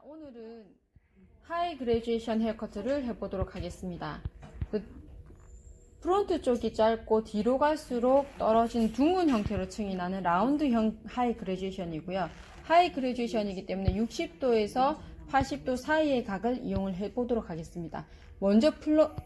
오늘은 하이 그레듀에이션 헤어커트를 해보도록 하겠습니다. 프론트 쪽이 짧고 뒤로 갈수록 떨어진 둥근 형태로 층이 나는 라운드형 하이 그레듀에이션이고요. 하이 그레듀에이션이기 때문에 60도에서 80도 사이의 각을 이용을 해보도록 하겠습니다. 먼저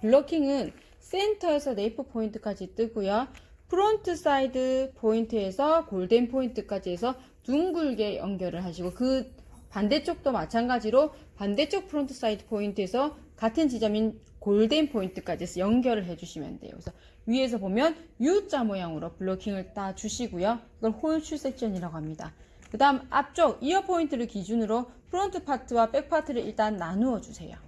블러킹은 센터에서 네이프 포인트까지 뜨고요. 프론트 사이드 포인트에서 골덴 포인트까지 해서 둥글게 연결을 하시고, 그 반대쪽도 마찬가지로 반대쪽 프론트 사이드 포인트에서 같은 지점인 골덴 포인트까지 해서 연결을 해주시면 돼요. 그래서 위에서 보면 U자 모양으로 블러킹을 따 주시고요. 이걸 홀슈 섹션이라고 합니다. 그 다음 앞쪽 이어 포인트를 기준으로 프론트 파트와 백 파트를 일단 나누어 주세요.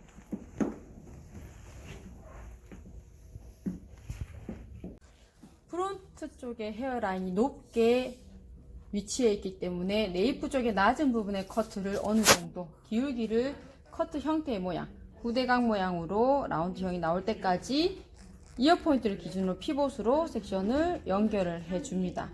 프론트 쪽에 헤어라인이 높게 위치해 있기 때문에 네이프 쪽의 낮은 부분의 커트를 어느 정도 기울기를 커트 형태의 모양, 후대각 모양으로 라운드형이 나올 때까지 이어 포인트를 기준으로 피봇으로 섹션을 연결을 해줍니다.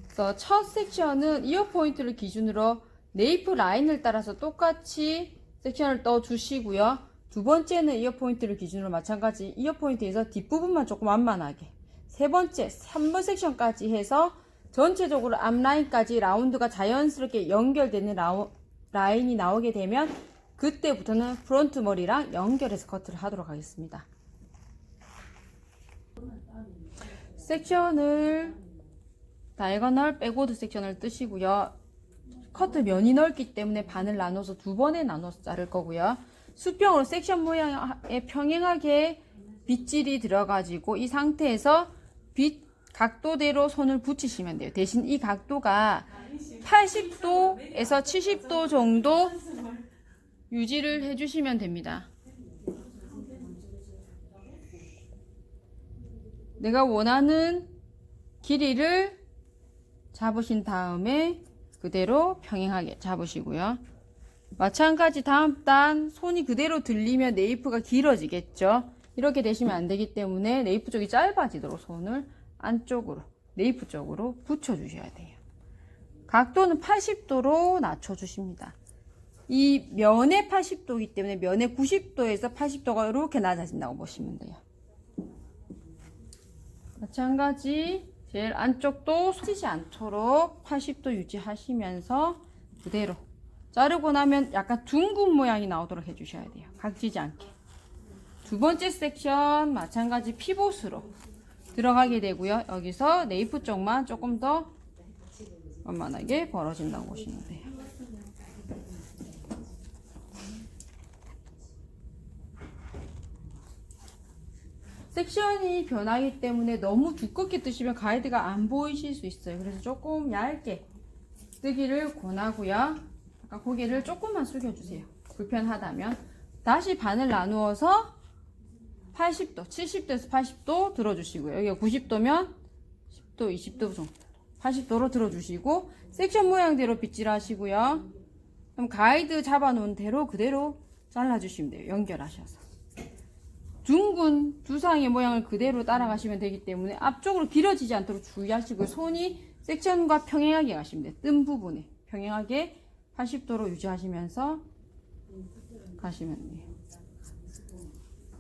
그래서 첫 섹션은 이어 포인트를 기준으로 네이프 라인을 따라서 똑같이 섹션을 떠 주시고요. 두 번째는 이어 포인트를 기준으로 마찬가지 이어 포인트에서 뒷부분만 조금 완만하게, 세 번째, 3번 섹션까지 해서 전체적으로 앞라인까지 라운드가 자연스럽게 연결되는 라인이 나오게 되면 그때부터는 프론트 머리랑 연결해서 커트를 하도록 하겠습니다. 섹션을 다이거널 백워드 섹션을 뜨시고요. 커트 면이 넓기 때문에 반을 나눠서 두 번에 나눠서 자를 거고요. 수평으로 섹션 모양에 평행하게 빗질이 들어가지고 이 상태에서 각도대로 손을 붙이시면 돼요. 대신 이 각도가 80도에서 70도 정도 유지를 해주시면 됩니다. 내가 원하는 길이를 잡으신 다음에 그대로 평행하게 잡으시고요. 마찬가지 다음 단 손이 그대로 들리면 네이프가 길어지겠죠. 이렇게 되시면 안 되기 때문에 네이프 쪽이 짧아지도록 손을 안쪽으로 네이프 쪽으로 붙여 주셔야 돼요. 각도는 80도로 낮춰 주십니다. 이 면에 80도이기 때문에 면에 90도에서 80도가 이렇게 낮아진다고 보시면 돼요. 마찬가지 제일 안쪽도 솟지 않도록 80도 유지하시면서 그대로 자르고 나면 약간 둥근 모양이 나오도록 해주셔야 돼요. 각지지 않게. 두 번째 섹션 마찬가지 피봇으로 들어가게 되고요. 여기서 네이프 쪽만 조금 더 완만하게 벌어진다고 보시면 돼요. 섹션이 변하기 때문에 너무 두껍게 뜨시면 가이드가 안 보이실 수 있어요. 그래서 조금 얇게 뜨기를 권하고요. 아까 고개를 조금만 숙여주세요. 불편하다면. 다시 반을 나누어서 80도, 70도에서 80도 들어주시고요. 여기가 90도면 10도, 20도 정도 80도로 들어주시고 섹션 모양대로 빗질 하시고요. 그럼 가이드 잡아놓은 대로 그대로 잘라주시면 돼요. 연결하셔서. 둥근 두상의 모양을 그대로 따라가시면 되기 때문에 앞쪽으로 길어지지 않도록 주의하시고 손이 섹션과 평행하게 가시면 돼요. 뜬 부분에 평행하게 80도로 유지하시면서 가시면 돼요.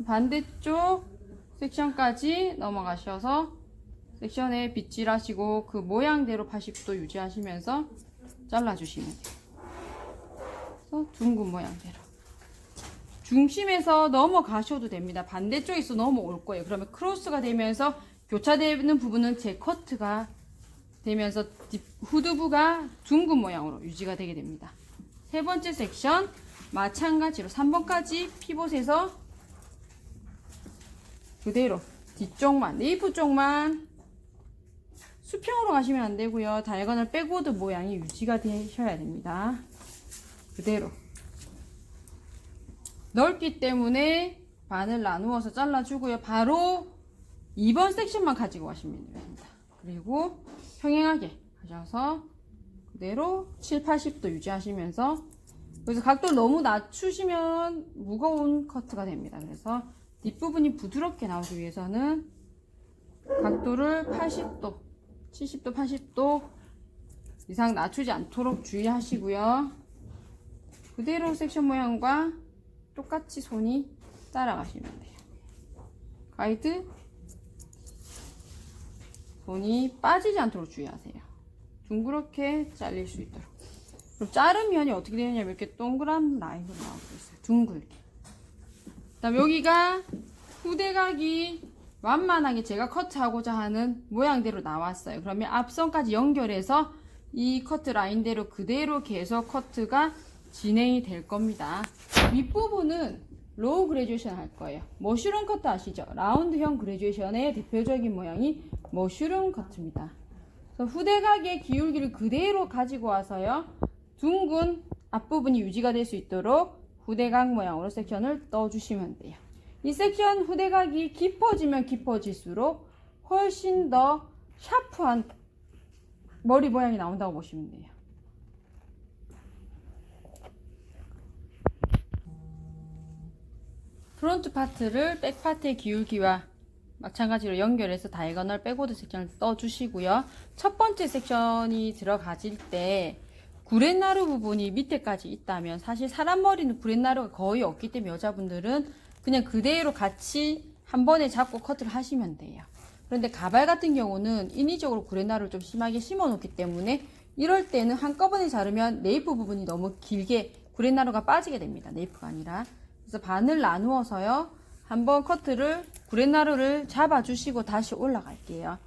반대쪽 섹션까지 넘어가셔서 섹션에 빗질 하시고 그 모양대로 80도 유지하시면서 잘라주시면 돼요. 그래서 둥근 모양대로 중심에서 넘어가셔도 됩니다. 반대쪽에서 넘어올 거예요. 그러면 크로스가 되면서 교차되는 부분은 재커트가 되면서 후두부가 둥근 모양으로 유지가 되게 됩니다. 세 번째 섹션 마찬가지로 3번까지 피봇에서 그대로 뒤쪽만, 네이프 쪽만 수평으로 가시면 안 되고요. 다이거널 백워드 모양이 유지가 되셔야 됩니다. 그대로. 넓기 때문에 반을 나누어서 잘라주고요. 바로 2번 섹션만 가지고 가시면 됩니다. 그리고 평행하게 하셔서 그대로 7, 80도 유지하시면서, 그래서 각도를 너무 낮추시면 무거운 커트가 됩니다. 그래서 뒷부분이 부드럽게 나오기 위해서는 각도를 80도, 70도, 80도 이상 낮추지 않도록 주의하시고요. 그대로 섹션 모양과 똑같이 손이 따라가시면 돼요. 가이드 손이 빠지지 않도록 주의하세요. 둥그렇게 잘릴 수 있도록. 그럼 자른 면이 어떻게 되느냐면 이렇게 동그란 라인으로 나오고 있어요. 둥글게. 그다음 여기가 후대각이 완만하게 제가 커트하고자 하는 모양대로 나왔어요. 그러면 앞선까지 연결해서 이 커트 라인대로 그대로 계속 커트가 진행이 될 겁니다. 윗부분은 로우 그레듀에이션 할 거예요. 머쉬룸 커트 아시죠? 라운드형 그레듀에이션의 대표적인 모양이 머쉬룸 커트입니다. 그래서 후대각의 기울기를 그대로 가지고 와서요. 둥근 앞부분이 유지가 될 수 있도록 후대각 모양으로 섹션을 떠주시면 돼요. 이 섹션 후대각이 깊어지면 깊어질수록 훨씬 더 샤프한 머리 모양이 나온다고 보시면 돼요. 프론트 파트를 백 파트의 기울기와 마찬가지로 연결해서 다이거널 백워드 섹션을 떠주시고요. 첫 번째 섹션이 들어가질 때 구렛나루 부분이 밑에까지 있다면 사실 사람 머리는 구렛나루가 거의 없기 때문에 여자분들은 그냥 그대로 같이 한 번에 잡고 커트를 하시면 돼요. 그런데 가발 같은 경우는 인위적으로 구렛나루를 좀 심하게 심어 놓기 때문에 이럴 때는 한꺼번에 자르면 네이프 부분이 너무 길게 구렛나루가 빠지게 됩니다. 네이프가 아니라. 그래서 반을 나누어서요. 한번 커트를 구렛나루를 잡아주시고 다시 올라갈게요.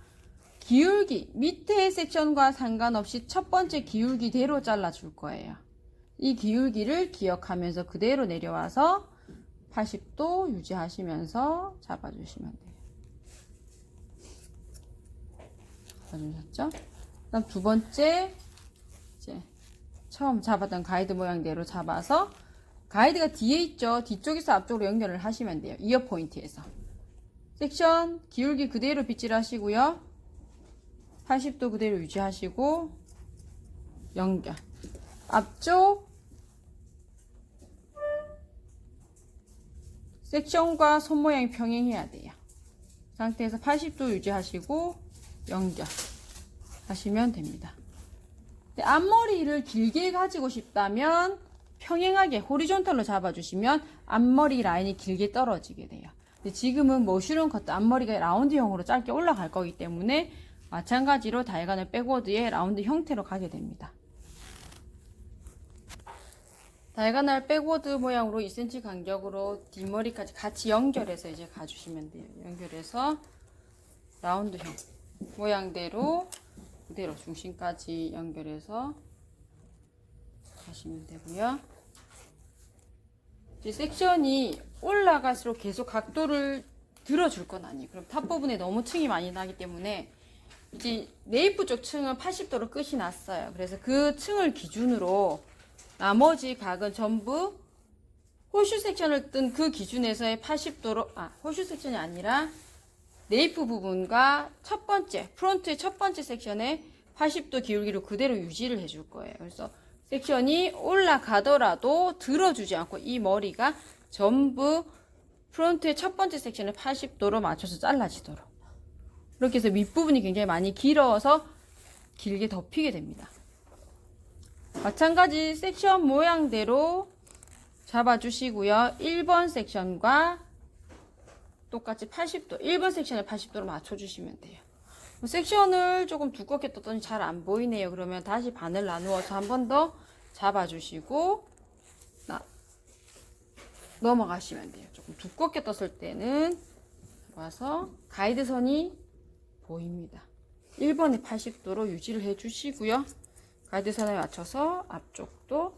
기울기 밑에 섹션과 상관없이 첫 번째 기울기대로 잘라줄 거예요. 이 기울기를 기억하면서 그대로 내려와서 80도 유지하시면서 잡아주시면 돼요. 잡아주셨죠? 그다음 두 번째 이제 처음 잡았던 가이드 모양대로 잡아서 가이드가 뒤에 있죠. 뒤쪽에서 앞쪽으로 연결을 하시면 돼요. 이어 포인트에서 섹션 기울기 그대로 빗질 하시고요. 80도 그대로 유지하시고 연결 앞쪽 섹션과 손 모양이 평행해야 돼요. 그 상태에서 80도 유지하시고 연결 하시면 됩니다. 앞머리를 길게 가지고 싶다면 평행하게 호리존털로 잡아주시면 앞머리 라인이 길게 떨어지게 돼요. 근데 지금은 머쉬룸 커트 앞머리가 라운드형으로 짧게 올라갈 거기 때문에 마찬가지로 다이거널 백워드의 라운드 형태로 가게 됩니다. 다이거널 백워드 모양으로 2cm 간격으로 뒷머리까지 같이 연결해서 이제 가주시면 돼요. 연결해서 라운드형 모양대로 그대로 중심까지 연결해서 하시면 되고요. 이제 섹션이 올라갈수록 계속 각도를 들어줄 건 아니에요. 그럼 탑 부분에 너무 층이 많이 나기 때문에 이제 네이프 쪽 층은 80도로 끝이 났어요. 그래서 그 층을 기준으로 나머지 각은 전부 호슈 섹션을 뜬 그 기준에서의 80도로 호슈 섹션이 아니라 네이프 부분과 첫 번째 프론트의 첫 번째 섹션에 80도 기울기로 그대로 유지를 해줄 거예요. 그래서 섹션이 올라가더라도 들어주지 않고 이 머리가 전부 프론트의 첫 번째 섹션을 80도로 맞춰서 잘라지도록 이렇게 해서 윗부분이 굉장히 많이 길어서 길게 덮이게 됩니다. 마찬가지 섹션 모양대로 잡아주시고요. 1번 섹션과 똑같이 80도 1번 섹션을 80도로 맞춰주시면 돼요. 섹션을 조금 두껍게 떴더니 잘 안 보이네요. 그러면 다시 반을 나누어서 한 번 더 잡아주시고 넘어가시면 돼요. 조금 두껍게 떴을 때는 와서 가이드선이 보입니다. 1번에 80도로 유지를 해주시고요. 가이드선에 맞춰서 앞쪽도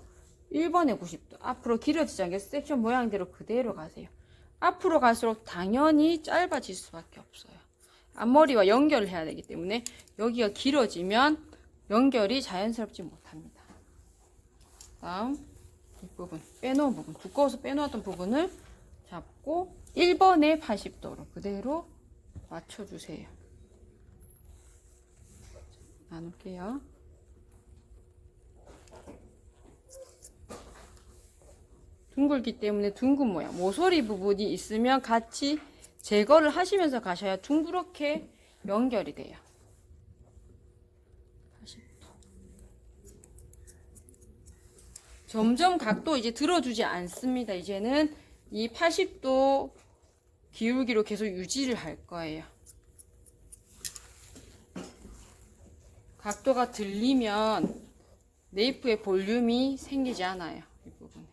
1번에 90도 앞으로 길어지지 않게 섹션 모양대로 그대로 가세요. 앞으로 갈수록 당연히 짧아질 수밖에 없어요. 앞머리와 연결을 해야 되기 때문에 여기가 길어지면 연결이 자연스럽지 못합니다. 다음 뒷부분 빼놓은 부분 두꺼워서 빼놓았던 부분을 잡고 1번에 80도로 그대로 맞춰주세요. 나눌게요. 둥글기 때문에 둥근 모양 모서리 부분이 있으면 같이 제거를 하시면서 가셔야 둥그렇게 연결이 돼요. 80도. 점점 각도 이제 들어주지 않습니다. 이제는 이 80도 기울기로 계속 유지를 할 거예요. 각도가 들리면 네이프의 볼륨이 생기지 않아요. 이 부분.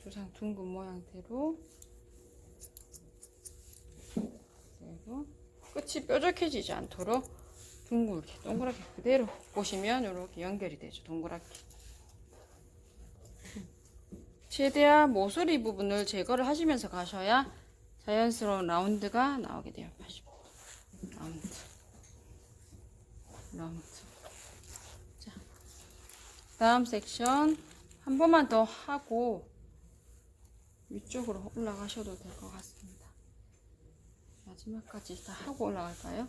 주상 둥근 모양대로 그리고 끝이 뾰족해지지 않도록 둥글게 동그랗게 그대로 보시면 이렇게 연결이 되죠. 동그랗게. 최대한 모서리 부분을 제거를 하시면서 가셔야 자연스러운 라운드가 나오게 돼요. 80도. 라운드. 자, 다음 섹션 한 번만 더 하고 위쪽으로 올라가셔도 될 것 같습니다. 마지막까지 다 하고 올라갈까요?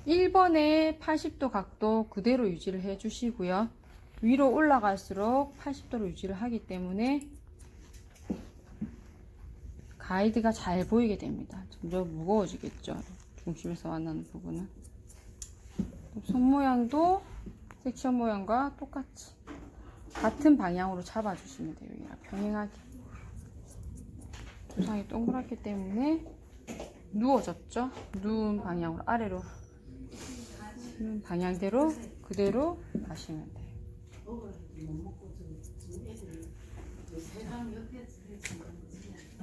1번의 80도 각도 그대로 유지를 해 주시고요. 위로 올라갈수록 80도로 유지를 하기 때문에 가이드가 잘 보이게 됩니다. 점점 무거워지겠죠. 중심에서 만나는 부분은. 손 모양도 섹션 모양과 똑같이 같은 방향으로 잡아주시면 돼요. 평행하게. 두상이 동그랗기 때문에 누워졌죠? 누운 방향으로 아래로 방향대로 그대로 가시면 돼요.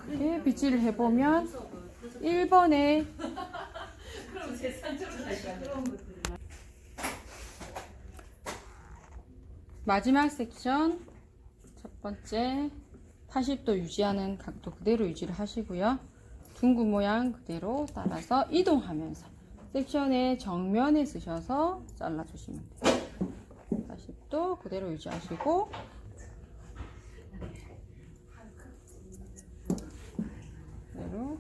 이렇게 빗질을 해보면 1번에 마지막 섹션 첫 번째 80도 유지하는 각도 그대로 유지를 하시고요. 둥근 모양 그대로 따라서 이동하면서 섹션의 정면에 쓰셔서 잘라주시면 돼요. 80도 그대로 유지하시고 그대로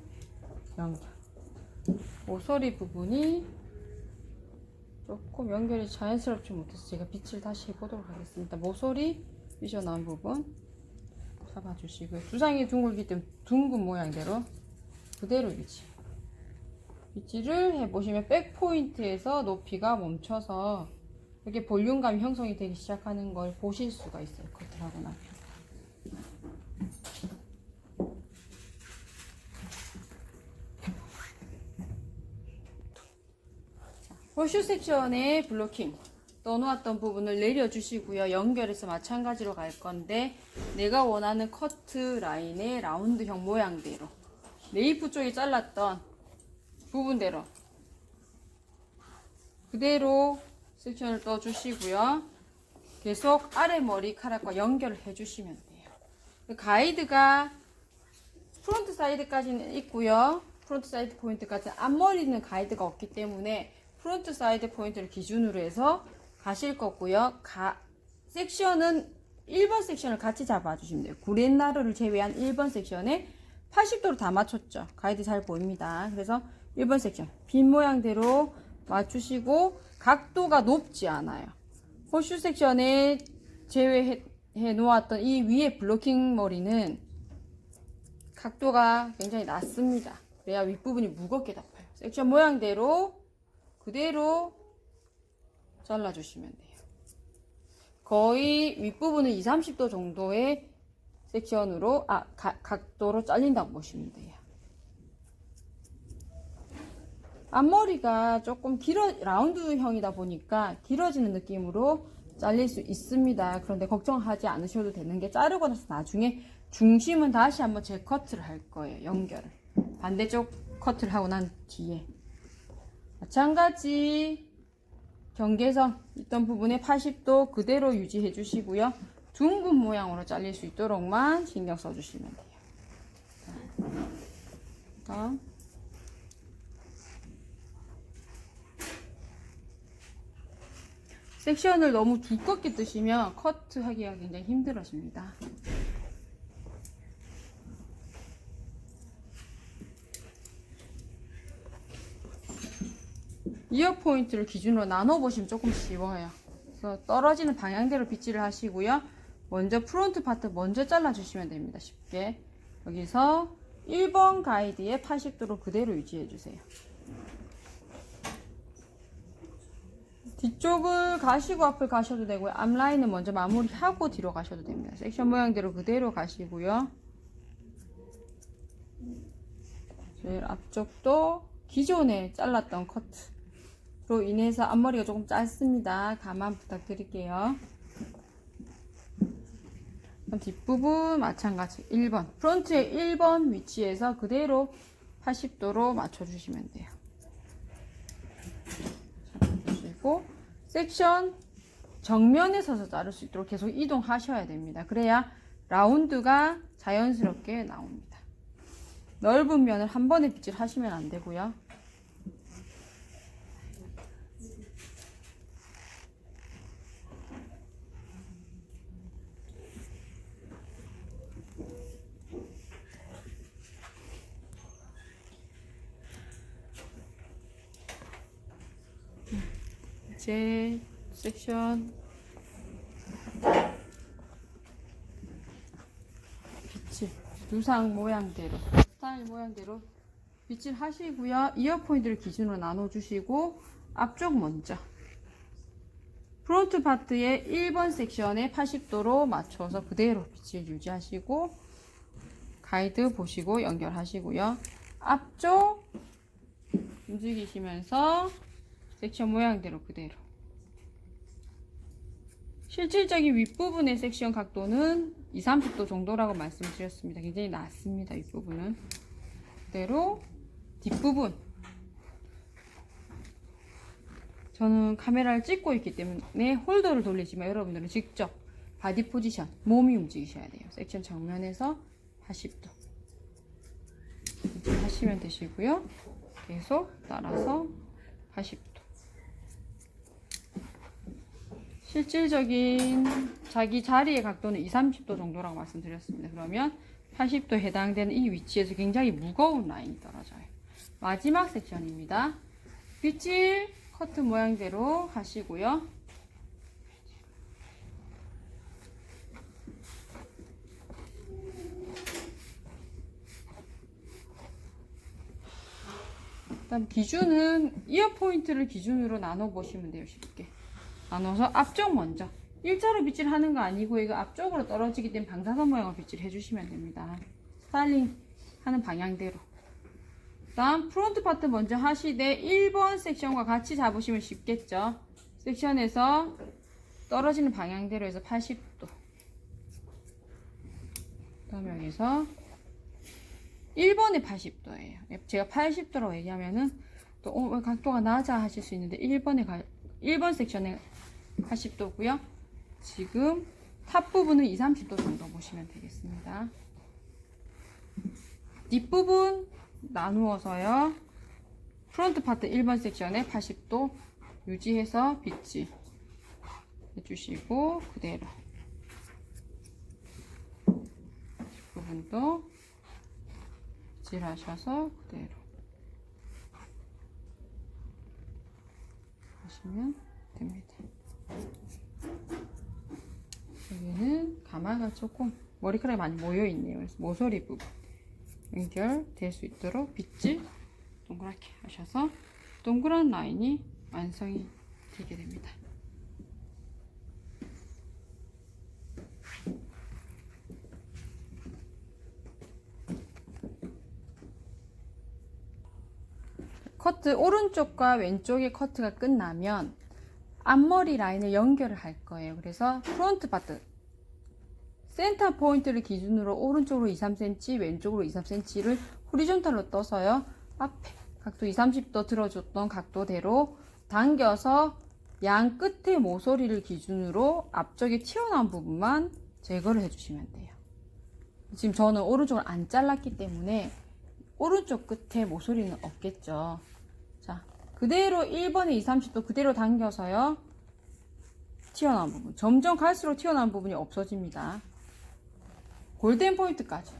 연결. 모서리 부분이 조금 연결이 자연스럽지 못해서 제가 빛을 다시 해보도록 하겠습니다. 모서리 삐져나온 부분 잡아주시고요. 두상이 둥글기 때문에 둥근 모양대로 그대로 유지. 빗질을 해보시면 백포인트에서 높이가 멈춰서 이렇게 볼륨감이 형성이 되기 시작하는 걸 보실 수가 있어요. 커트하고 나면. 호슈 섹션의 블로킹 떠놓았던 부분을 내려주시고요. 연결해서 마찬가지로 갈 건데 내가 원하는 커트 라인의 라운드형 모양대로 네이프 쪽에 잘랐던 부분대로 그대로 섹션을 떠주시고요. 계속 아래 머리카락과 연결을 해주시면 돼요. 가이드가 프론트 사이드까지는 있고요. 프론트 사이드 포인트까지 앞머리는 가이드가 없기 때문에 프론트 사이드 포인트를 기준으로 해서 가실 거고요. 섹션은 1번 섹션을 같이 잡아주시면 돼요. 구렛나루를 제외한 1번 섹션에 80도로 다 맞췄죠. 가이드 잘 보입니다. 그래서 1번 섹션 빈 모양대로 맞추시고 각도가 높지 않아요. 호슈 섹션에 제외해 놓았던 이 위에 블로킹 머리는 각도가 굉장히 낮습니다. 그래야 윗부분이 무겁게 잡혀요. 섹션 모양대로 그대로 잘라주시면 돼요. 거의 윗부분은 20, 30도 정도의 섹션으로 각도로 잘린다고 보시면 돼요. 앞머리가 조금 라운드형이다 보니까 길어지는 느낌으로 잘릴 수 있습니다. 그런데 걱정하지 않으셔도 되는 게 자르고 나서 나중에 중심은 다시 한번 재커트를 할 거예요. 연결을. 반대쪽 커트를 하고 난 뒤에. 마찬가지 경계선 있던 부분에 80도 그대로 유지해 주시고요. 둥근 모양으로 잘릴 수 있도록만 신경 써 주시면 돼요. 다음. 섹션을 너무 두껍게 뜨시면 커트하기가 굉장히 힘들어집니다. 이어 포인트를 기준으로 나눠 보시면 조금 쉬워요. 그래서 떨어지는 방향대로 빗질을 하시고요. 먼저 프론트 파트 먼저 잘라주시면 됩니다. 쉽게. 여기서 1번 가이드에 80도로 그대로 유지해주세요. 뒤쪽을 가시고 앞을 가셔도 되고요. 앞라인은 먼저 마무리하고 뒤로 가셔도 됩니다. 섹션 모양대로 그대로 가시고요. 제일 앞쪽도 기존에 잘랐던 커트로 인해서 앞머리가 조금 짧습니다. 감안 부탁드릴게요. 그럼 뒷부분 마찬가지 1번 프론트의 1번 위치에서 그대로 80도로 맞춰주시면 돼요. 그리고 섹션 정면에 서서 자를 수 있도록 계속 이동하셔야 됩니다. 그래야 라운드가 자연스럽게 나옵니다. 넓은 면을 한 번에 빗질 하시면 안 되고요. 이제 섹션 빗질 두상 모양대로 스타일 모양대로 빗질 하시고요. 이어 포인트를 기준으로 나눠 주시고 앞쪽 먼저 프론트 파트의 1번 섹션에 80도로 맞춰서 그대로 빗질 유지하시고 가이드 보시고 연결하시고요. 앞쪽 움직이시면서 섹션 모양대로 그대로. 실질적인 윗부분의 섹션 각도는 20-30도 정도라고 말씀드렸습니다. 굉장히 낮습니다. 윗부분은. 그대로 뒷부분. 저는 카메라를 찍고 있기 때문에 홀더를 돌리지만 여러분들은 직접 바디 포지션, 몸이 움직이셔야 돼요. 섹션 정면에서 80도. 이렇게 하시면 되시고요. 계속 따라서 80도. 실질적인 자기 자리의 각도는 20-30도 정도라고 말씀드렸습니다. 그러면 80도 해당되는 이 위치에서 굉장히 무거운 라인이 떨어져요. 마지막 섹션입니다. 빗질 커트 모양대로 하시고요. 그다음 기준은 이어 포인트를 기준으로 나눠 보시면 돼요. 쉽게 나눠서 앞쪽 먼저 일자로 빗질 하는 거 아니고 이거 앞쪽으로 떨어지기 때문에 방사선 모양으로 빗질 해주시면 됩니다. 스타일링 하는 방향대로. 다음 프론트 파트 먼저 하시되 1번 섹션과 같이 잡으시면 쉽겠죠. 섹션에서 떨어지는 방향대로 해서 80도. 그다음 여기서 1번에 80도예요. 제가 80도라고 얘기하면은 또 각도가 낮아 하실 수 있는데 1번 섹션에 80도고요. 지금 탑 부분은 20-30도 정도 보시면 되겠습니다. 뒷부분 나누어서요. 프론트 파트 1번 섹션에 80도 유지해서 빗질 해주시고 그대로 뒷부분도 빗질하셔서 그대로 하시면 됩니다. 여기는 가마가 조금 머리카락이 많이 모여있네요. 그래서 모서리 부분 연결될 수 있도록 빗질 동그랗게 하셔서 동그란 라인이 완성이 되게 됩니다. 커트 오른쪽과 왼쪽의 커트가 끝나면 앞머리 라인을 연결을 할 거예요. 그래서 프론트 파트 센터 포인트를 기준으로 오른쪽으로 2-3cm, 왼쪽으로 2-3cm를 호리존탈로 떠서요. 앞에 각도 20-30도 들어줬던 각도대로 당겨서 양 끝에 모서리를 기준으로 앞쪽에 튀어나온 부분만 제거를 해주시면 돼요. 지금 저는 오른쪽을 안 잘랐기 때문에 오른쪽 끝에 모서리는 없겠죠. 자, 그대로 1번에 2-30도 그대로 당겨서요. 튀어나온 부분. 점점 갈수록 튀어나온 부분이 없어집니다. 골든 포인트까지.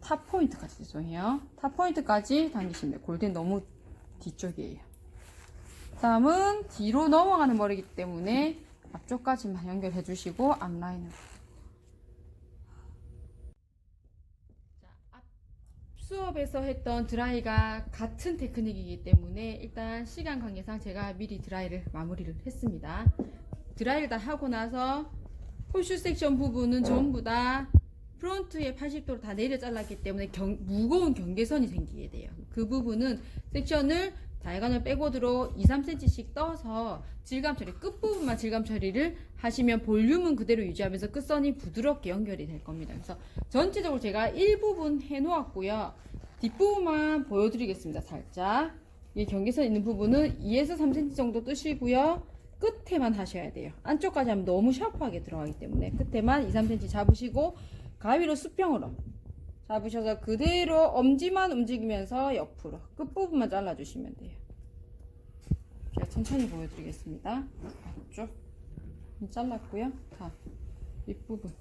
탑 포인트까지 죄송해요. 탑 포인트까지 당기시면 돼요. 골든 너무 뒤쪽이에요. 다음은 뒤로 넘어가는 머리이기 때문에 앞쪽까지만 연결해 주시고 앞라인으로. 자, 앞 수업에서 했던 드라이가 같은 테크닉이기 때문에 일단 시간 관계상 제가 미리 드라이를 마무리를 했습니다. 드라이를 다 하고 나서 홀슈 섹션 부분은 전부 다 프론트에 80도로 다 내려 잘랐기 때문에 무거운 경계선이 생기게 돼요. 그 부분은 섹션을 다이아고널 백워드로 2-3cm씩 떠서 질감 처리, 끝부분만 질감 처리를 하시면 볼륨은 그대로 유지하면서 끝선이 부드럽게 연결이 될 겁니다. 그래서 전체적으로 제가 일부분 해 놓았고요. 뒷부분만 보여드리겠습니다. 살짝. 이 경계선 있는 부분은 2에서 3cm 정도 뜨시고요. 끝에만 하셔야 돼요. 안쪽까지 하면 너무 샤프하게 들어가기 때문에 끝에만 2-3cm 잡으시고 가위로 수평으로 잡으셔서 그대로 엄지만 움직이면서 옆으로 끝부분만 잘라주시면 돼요. 제가 천천히 보여드리겠습니다. 앞쪽 잘랐고요. 다 윗부분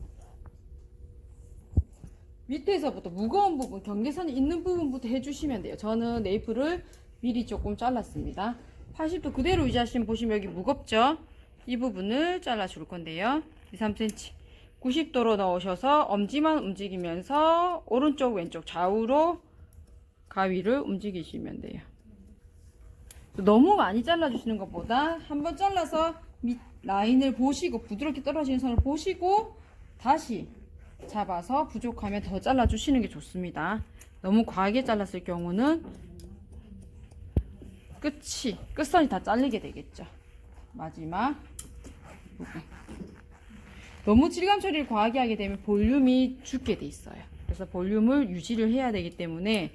밑에서부터 무거운 부분 경계선이 있는 부분부터 해주시면 돼요. 저는 네이프를 미리 조금 잘랐습니다. 80도 그대로 유지하시면 보시면 여기 무겁죠? 이 부분을 잘라 줄 건데요. 2-3cm 90도로 넣으셔서 엄지만 움직이면서 오른쪽 왼쪽 좌우로 가위를 움직이시면 돼요. 너무 많이 잘라주시는 것보다 한번 잘라서 밑 라인을 보시고 부드럽게 떨어지는 선을 보시고 다시 잡아서 부족하면 더 잘라주시는 게 좋습니다. 너무 과하게 잘랐을 경우는 끝선이 다 잘리게 되겠죠. 마지막 부분. 너무 질감 처리를 과하게 하게 되면 볼륨이 죽게 돼 있어요. 그래서 볼륨을 유지를 해야 되기 때문에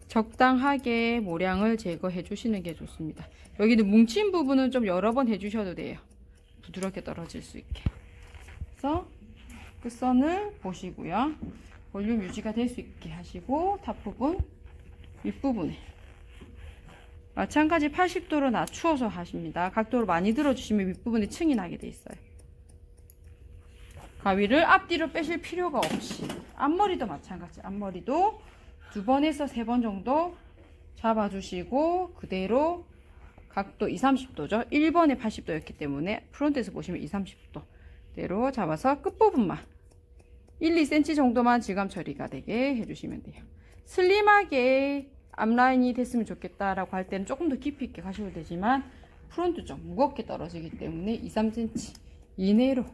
적당하게 모량을 제거해 주시는 게 좋습니다. 여기는 뭉친 부분은 좀 여러 번 해주셔도 돼요. 부드럽게 떨어질 수 있게. 그래서 끝선을 보시고요. 볼륨 유지가 될 수 있게 하시고 탑 부분, 윗부분에 마찬가지 80도로 낮추어서 하십니다. 각도를 많이 들어주시면 윗부분에 층이 나게 돼 있어요. 가위를 앞뒤로 빼실 필요가 없이 앞머리도 마찬가지. 앞머리도 2번에서 3번 정도 잡아주시고 그대로 각도 2-30도죠. 1번에 80도였기 때문에 프론트에서 보시면 2-30도 그대로 잡아서 끝부분만 1-2cm 정도만 질감 처리가 되게 해주시면 돼요. 슬림하게 앞라인이 됐으면 좋겠다라고 할 때는 조금 더 깊이 있게 가셔도 되지만 프론트 좀 무겁게 떨어지기 때문에 2-3cm 이내로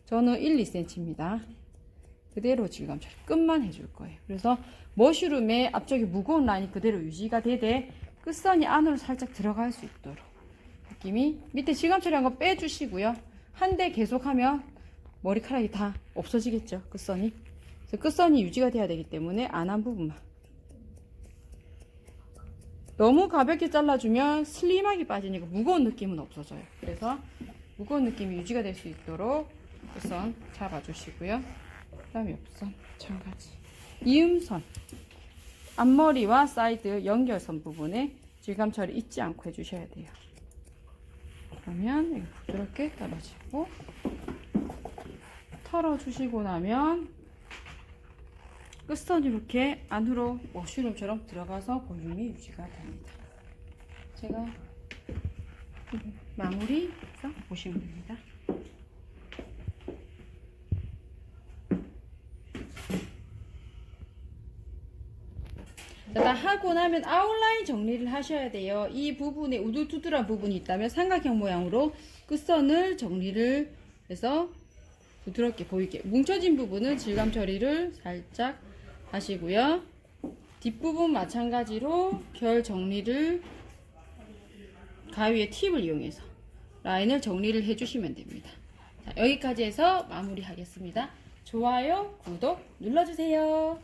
저는 1-2cm입니다. 그대로 질감 처리 끝만 해줄 거예요. 그래서 머쉬룸의 앞쪽에 무거운 라인이 그대로 유지가 되되 끝선이 안으로 살짝 들어갈 수 있도록 느낌이 밑에 질감 처리한 거 빼주시고요. 한 대 계속하면 머리카락이 다 없어지겠죠. 끝선이. 그래서 끝선이 유지가 돼야 되기 때문에 안 한 부분만 너무 가볍게 잘라주면 슬림하게 빠지니까 무거운 느낌은 없어져요. 그래서 무거운 느낌이 유지가 될 수 있도록 끝선 잡아주시고요. 그 다음에 옆선 마찬가지. 이음선 앞머리와 사이드 연결선 부분에 질감 처리 잊지 않고 해주셔야 돼요. 그러면 이렇게 부드럽게 떨어지고 털어주시고 나면 끝선이 이렇게 안으로 머쉬룸처럼 들어가서 볼륨이 유지가 됩니다. 제가 마무리해서 보시면 됩니다. 자, 다 하고 나면 아웃라인 정리를 하셔야 돼요. 이 부분에 우둘투둘한 부분이 있다면 삼각형 모양으로 끝선을 정리를 해서 부드럽게 보이게 뭉쳐진 부분은 질감 처리를 살짝 하시고요. 뒷부분 마찬가지로 결 정리를 가위의 팁을 이용해서 라인을 정리를 해주시면 됩니다. 자, 여기까지 해서 마무리하겠습니다. 좋아요, 구독 눌러주세요.